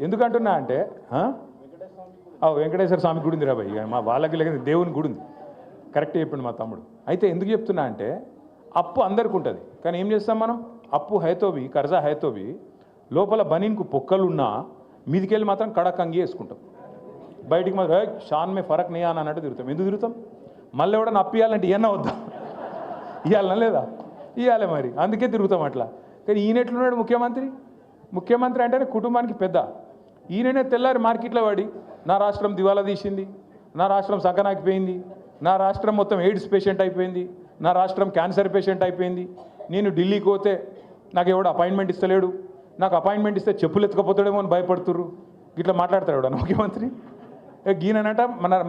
ఎందుకంటున్నా అంటే వెంకటేశ్వర స్వామి గుడి ఉంది రాబాయి, మా వాళ్ళకి లేక దేవుని గుడి ఉంది. కరెక్ట్ చెప్పిండు మా తమ్ముడు. అయితే ఎందుకు చెప్తున్నా అంటే అప్పు అందరికి ఉంటుంది, కానీ ఏం చేస్తాం మనం? అప్పు హైతోవి, కర్జా హైతోవి, లోపల బనీన్కు పొక్కలున్నా మీదికెళ్ళి మాత్రం కడక్ అంగి వేసుకుంటాం. బయటికి మాత్రం షాన్ మే ఫరక్ నీ అని అన్నట్టు తిరుగుతాం. ఎందుకు తిరుగుతాం? మళ్ళీ ఎవడన్నా అప్పు ఇవ్వాలంటే ఏమన్నా వద్దా? ఇవ్వాలన్నా లేదా? ఇవ్వాలి మరి, అందుకే తిరుగుతాం అట్లా. కానీ ఈయన ఎట్లున్నాడు ముఖ్యమంత్రి? ముఖ్యమంత్రి అంటేనే కుటుంబానికి పెద్ద. ఈయననే తెల్లారి మార్కెట్లో పడి నా రాష్ట్రం దివాలా తీసింది, నా రాష్ట్రం సగనాకిపోయింది, నా రాష్ట్రం మొత్తం ఎయిడ్స్ పేషెంట్ అయిపోయింది, నా రాష్ట్రం క్యాన్సర్ పేషెంట్ అయిపోయింది, నేను ఢిల్లీకి పోతే నాకు ఎవడు అపాయింట్మెంట్ ఇస్తలేడు, నాకు అపాయింట్మెంట్ ఇస్తే చెప్పులు ఎత్తుకపోతాడేమో అని భయపడుతుర్రు, ఇట్లా మాట్లాడతాడు ఎవడన్నా ముఖ్యమంత్రి? గీననట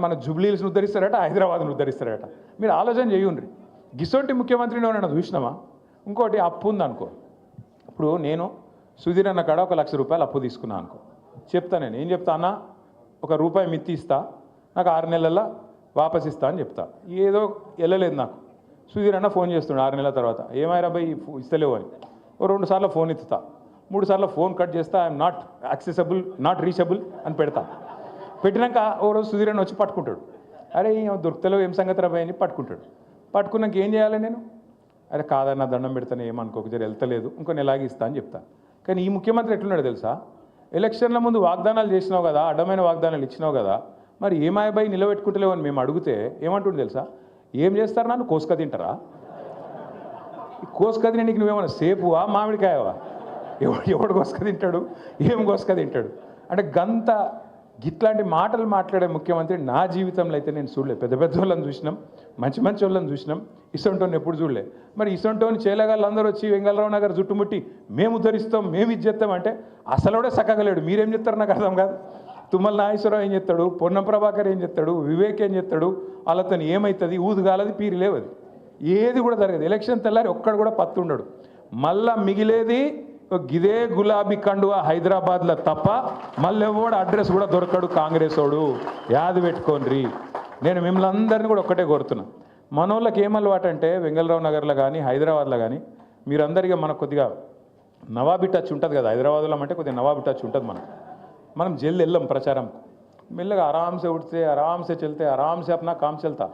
మన జూబ్లీహిల్స్ని ఉద్ధరిస్తారట, హైదరాబాద్ను ఉద్ధరిస్తారట. మీరు ఆలోచన చేయండి. గిసొంటి ముఖ్యమంత్రిని ఏమన్నా చూసినామా? ఇంకోటి అప్పు ఉందనుకో, ఇప్పుడు నేను సుధీర్ అన్న కాడ 1 లక్ష రూపాయలు అప్పు తీసుకున్నాను అనుకో, చెప్తా నేను ఏం చెప్తా అన్న, ₹1 మిత్తి ఇస్తా, నాకు 6 నెలల్లో వాపస్ ఇస్తా అని చెప్తా. ఏదో వెళ్ళలేదు నాకు. సుధీర్ అన్న ఫోన్ చేస్తున్నాడు 6 నెలల తర్వాత, ఏమైనా భయ్ ఇస్తలేవు అని. 2 సార్లు ఫోన్ ఎత్తుతా, 3 సార్లు ఫోన్ కట్ చేస్తా, I'm not accessible, not reachable అని పెడతా. పెట్టినాక ఓ రోజు సుధీర్ అన్న వచ్చి పట్టుకుంటాడు. అరే దొరుకుతలేవు, ఏం సంగతి రాబాయ్ అని పట్టుకుంటాడు. పట్టుకున్నాక ఏం చేయాలి నేను? అరే కాదన్న దండం పెడతాను, ఏమనుకోక జర వెళ్తలేదు, ఇంకో నెలాగి ఇస్తా అని చెప్తా. కానీ ఈ ముఖ్యమంత్రి ఎట్లున్నాడు తెలుసా? ఎలక్షన్ల ముందు వాగ్దానాలు చేసినావు కదా, అడ్డమైన వాగ్దానాలు ఇచ్చినావు కదా, మరి ఏమాయబాయి నిలబెట్టుకుంటలేవు అని మేము అడిగితే ఏమంటుండే తెలుసా? ఏం చేస్తారు నన్ను కోసుక తింటారా? కోసుక తినే నీకు నువ్వేమన్నా సేపువా మామిడికాయవా? ఎవడు కోసుక తింటాడు? ఏం కోసుక తింటాడు? అంటే గంత ఇట్లాంటి మాటలు మాట్లాడే ముఖ్యమంత్రి నా జీవితంలో అయితే నేను చూడలేదు. పెద్ద పెద్ద వాళ్ళని చూసినాం, మంచి మంచి వాళ్ళని చూసినాం, ఇసొంటోని ఎప్పుడు చూడలే. మరి ఇసొంటోని చేయలేగాళ్ళు అందరూ వచ్చి వెంగళరావు నగర్ చుట్టుముట్టి మేము ఉద్ధరిస్తాం, మేము ఇది చేస్తాం అంటే అసలుడే సక్కగలేడు. మీరేం చెప్తారు నాకు అర్థం కాదు. తుమ్మల నాగేశ్వరరావు ఏం చెప్తాడు, పొన్నం ప్రభాకర్ ఏం చెప్తాడు, వివేక్ ఏం చెప్తాడు, వాళ్ళతో ఏమవుతుంది? ఊదుగాలది పీరి లేవది, ఏది కూడా జరగదు. ఎలక్షన్ తెల్లారి ఒక్కడు కూడా పత్తు ఉండడు. మళ్ళా మిగిలేది గిదే గులాబీ కండువా హైదరాబాద్లో తప్ప మళ్ళీ ఎవడు అడ్రస్ కూడా దొరకడు కాంగ్రెస్ వాడు. యాది పెట్టుకోండి. నేను మిమ్మల్ని అందరినీ కూడా ఒక్కటే కోరుతున్నా, మనోళ్ళకి ఏమలవాటు అంటే వెంగళరావు నగర్లో కానీ హైదరాబాద్లో కానీ మీరందరికీ మనకు కొద్దిగా నవాబీ టచ్ ఉంటుంది కదా. హైదరాబాద్లో అంటే కొద్దిగా నవాబీ టచ్ ఉంటుంది. మనం జల్ది వెళ్ళాం ప్రచారం, మెల్లగా ఆరామ్సే उठते, आराम से चलते, आराम से अपना काम चलता.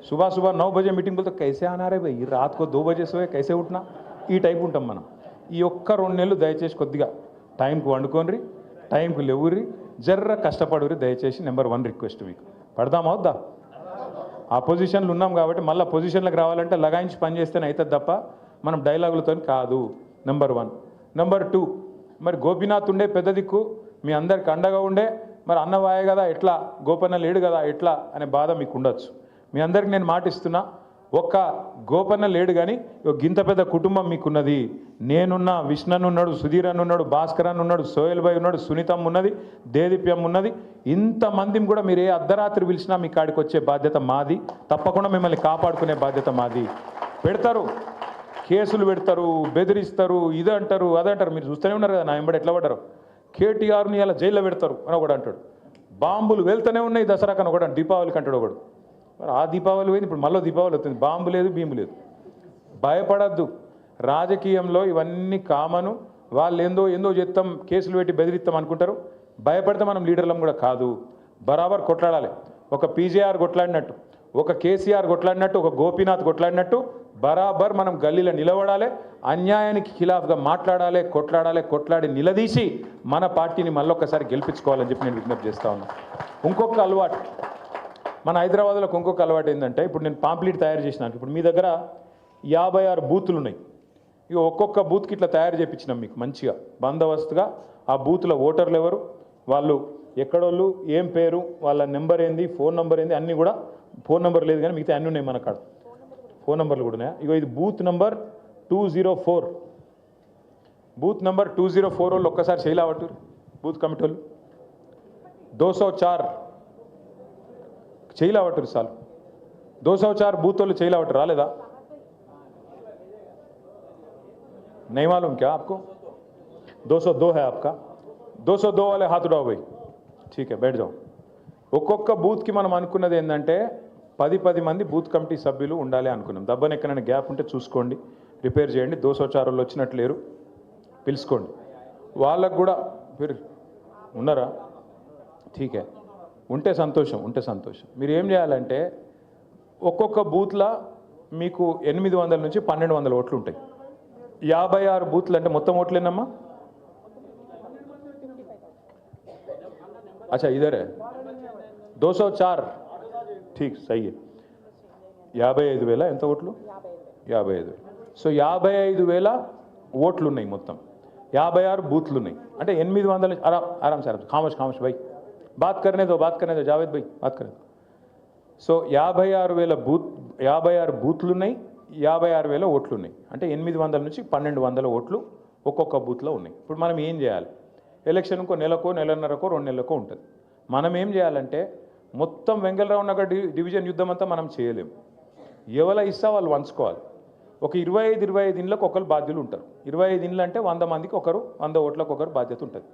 सुबह सुबह 9 बजे मीटिंग बोलते कैसे आना रे भाई, रात को 2 बजे सोए कैसे उठना, ఈ టైప్ ఉంటాం మనం. ఈ ఒక్క 2 నెలలు దయచేసి కొద్దిగా టైంకి వండుకోండి, టైంకి లేవుర్రి, జర్ర కష్టపడుర్రి దయచేసి. నెంబర్ 1 రిక్వెస్ట్ మీకు. పడదామా వద్దా? ఆ పొజిషన్లు ఉన్నాం కాబట్టి మళ్ళీ పొజిషన్లకు రావాలంటే లగాయించి పని చేస్తేనే అవుతుంది తప్ప మనం డైలాగులతో కాదు. నెంబర్ 1. నెంబర్ 2, మరి గోపీనాథ్ ఉండే పెద్ద దిక్కు, మీ అందరికి అండగా ఉండే, మరి అన్నవాయే కదా ఎట్లా, గోపన్న లేడు కదా ఎట్లా అనే బాధ మీకు ఉండొచ్చు. మీ అందరికి నేను మాటిస్తున్నా, ఒక్క గోపన్న లేడు కానీ గింత పెద్ద కుటుంబం మీకున్నది. నేనున్నా, విష్ణన్ ఉన్నాడు, సుధీర్ అన్న ఉన్నాడు, భాస్కర్ అన్న ఉన్నాడు, సోయల్ భాయ్ ఉన్నాడు, సునీతమ్మ ఉన్నది, దేదీప్యం ఉన్నది. ఇంతమందిని కూడా మీరు ఏ అర్ధరాత్రి పిలిచినా మీ కాడికి వచ్చే బాధ్యత మాది. తప్పకుండా మిమ్మల్ని కాపాడుకునే బాధ్యత మాది. పెడతారు, కేసులు పెడతారు, బెదిరిస్తారు, ఇది అంటారు, అదంటారు. మీరు చూస్తూనే ఉన్నారు కదా నా వెంబడి ఎట్లా పడ్డారు. కేటీఆర్ని ఇలా జైల్లో పెడతారు అని ఒకడు అంటాడు. బాంబులు వెళ్తూనే ఉన్నాయి దసరాకు అని ఒకడు, దీపావళికి అంటాడు ఒకడు. మరి ఆ దీపావళి పోయింది, ఇప్పుడు మళ్ళీ దీపావళి వస్తుంది. బాంబు లేదు, భీము లేదు. భయపడద్దు. రాజకీయంలో ఇవన్నీ కామను. వాళ్ళు ఏందో చేస్తాం, కేసులు పెట్టి బెదిరిస్తాం అనుకుంటారు. భయపడితే మనం లీడర్లం కూడా కాదు. బరాబర్ కొట్లాడాలి. ఒక పీజేఆర్ కొట్లాడినట్టు, ఒక కేసీఆర్ కొట్లాడినట్టు, ఒక గోపీనాథ్ కొట్లాడినట్టు బరాబర్ మనం గల్లీలో నిలబడాలి. అన్యాయానికి ఖిలాఫ్గా మాట్లాడాలి, కొట్లాడి నిలదీసి మన పార్టీని మళ్ళొక్కసారి గెలిపించుకోవాలని చెప్పి నేను విజ్ఞప్తి చేస్తా ఉన్నాను. ఇంకొక అలవాటు మన హైదరాబాద్లో, ఇంకొక అలవాటు ఏంటంటే, ఇప్పుడు నేను పాంప్లెట్ తయారు చేసినాను. ఇప్పుడు మీ దగ్గర 56 బూతులు ఉన్నాయి. ఇక ఒక్కొక్క బూత్కి ఇట్లా తయారు చేయించినాం మీకు మంచిగా బందోబస్తుగా. ఆ బూత్లో ఓటర్లు ఎవరు, వాళ్ళు ఎక్కడోళ్ళు, ఏం పేరు, వాళ్ళ నెంబర్ ఏంది, ఫోన్ నెంబర్ ఏంది, అన్నీ కూడా. ఫోన్ నెంబర్ లేదు కానీ మిగతా అన్నీ ఉన్నాయి మన కాడ. ఫోన్ నెంబర్లు కూడా ఉన్నాయా? ఇగో ఇది బూత్ నెంబర్ 204. బూత్ నెంబర్ 204 వాళ్ళు ఒక్కసారి చేయలేవట్టు. బూత్ కమిటీ వాళ్ళు 204 చేయలేవట్టు సార్. 204 बूथ वाले चाहिए लावट रहा लेदा नहीं मालूम क्या आपको? 202 है आपका. 202 वाले हाथ उठाओ भाई. ठीक है, बैठ जाओ. ఒక్కొక్క బూత్కి మనం అనుకున్నది ఏంటంటే 10 మంది బూత్ కమిటీ సభ్యులు ఉండాలి అనుకున్నాం. దబ్బన ఎక్కడైనా గ్యాప్ ఉంటే చూసుకోండి, రిపేర్ చేయండి. 204 వాళ్ళు వచ్చినట్టు లేరు, పిలుచుకోండి. వాళ్ళకు కూడా ఉన్నారా? ఠీకే, ఉంటే సంతోషం, ఉంటే సంతోషం. మీరు ఏం చేయాలంటే ఒక్కొక్క బూత్లో మీకు 800 నుంచి 1200 ఓట్లు ఉంటాయి. 56 బూత్లు అంటే మొత్తం ఓట్లు ఎన్నమ్మా? अच्छा इधर है 204 ठीक सही है 55,000 ఎంత ఓట్లు 55,000 సో 55,000 ఓట్లు ఉన్నాయి మొత్తం 56 బూత్లు ఉన్నాయి అంటే 800 आराम से खामोश खामोश भाई बात करने दो जावेद भाई बात करने दो సో 56,000 బూత్లు ఉన్నాయి 56,000 ఓట్లు ఉన్నాయి అంటే 800 నుంచి 1200 ఓట్లు ఒక్కొక్క బూత్లో ఉన్నాయి. ఇప్పుడు మనం ఏం చేయాలి? ఎలక్షన్కో నెలకో నెలన్నరకో 2 నెలలకో ఉంటుంది. మనం ఏం చేయాలంటే మొత్తం వెంగళరావు నగర్ డివిజన్ యుద్ధం అంతా మనం చేయలేము. ఎవరు ఇస్తా వాళ్ళు వంచుకోవాలి. ఒక 25 ఇండ్లకు ఒకరు బాధ్యులు ఉంటారు. 25 ఇండ్లు అంటే 100 మందికి ఒకరు 100 ఓట్లకు ఒకరు బాధ్యత ఉంటుంది.